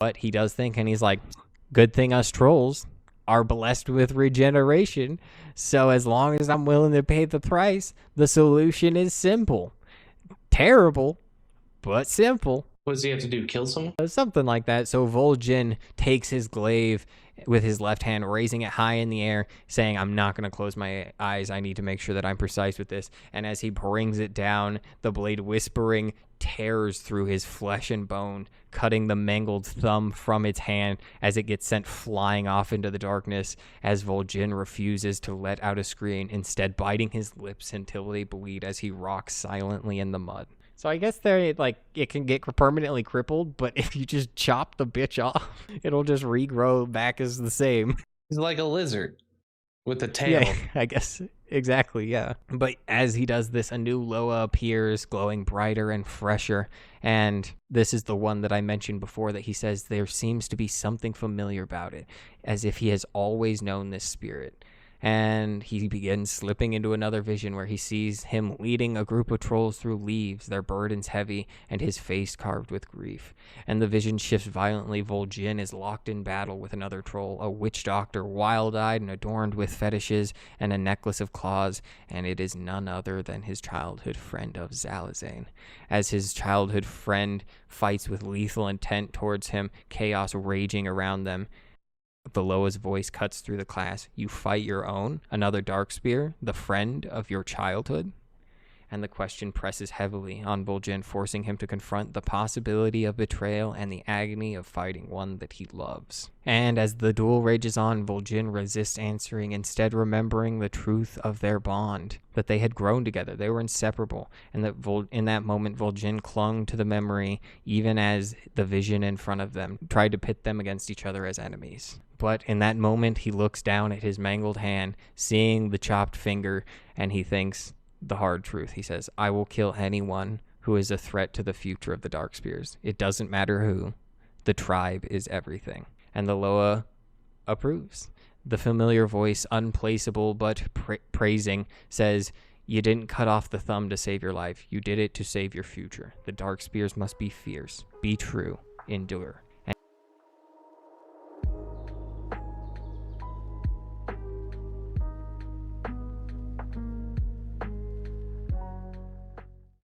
But he does think, and he's like, good thing us trolls are blessed with regeneration. So as long as I'm willing to pay the price, the solution is simple. Terrible, but simple. What does he have to do? Kill someone? Something like that. So Vol'jin takes his glaive with his left hand, raising it high in the air, saying, I'm not going to close my eyes. I need to make sure that I'm precise with this. And as he brings it down, the blade whispering tears through his flesh and bone, cutting the mangled thumb from its hand as it gets sent flying off into the darkness, as Vol'jin refuses to let out a scream, instead biting his lips until they bleed as he rocks silently in the mud. So I guess they're like, it can get permanently crippled, but if you just chop the bitch off, it'll just regrow back as the same. He's like a lizard with a tail. Yeah, I guess. Exactly, yeah. But as he does this, a new Loa appears, glowing brighter and fresher. And this is the one that I mentioned before, that he says there seems to be something familiar about it, as if he has always known this spirit. And he begins slipping into another vision where he sees him leading a group of trolls through leaves, their burdens heavy, and his face carved with grief. And the vision shifts violently. Vol'jin is locked in battle with another troll, a witch doctor, wild-eyed and adorned with fetishes and a necklace of claws, and it is none other than his childhood friend of Zalazane. As his childhood friend fights with lethal intent towards him, chaos raging around them, the Loa's voice cuts through the class. You fight your own? Another Darkspear? The friend of your childhood? And the question presses heavily on Vol'jin, forcing him to confront the possibility of betrayal and the agony of fighting one that he loves. And as the duel rages on, Vol'jin resists answering, instead remembering the truth of their bond, that they had grown together, they were inseparable, and that in that moment Vol'jin clung to the memory, even as the vision in front of them tried to pit them against each other as enemies. But in that moment, he looks down at his mangled hand, seeing the chopped finger, and he thinks the hard truth. He says, I will kill anyone who is a threat to the future of the Darkspears. It doesn't matter who. The tribe is everything. And the Loa approves. The familiar voice, unplaceable but praising, says, you didn't cut off the thumb to save your life. You did it to save your future. The Darkspears must be fierce. Be true. Endure.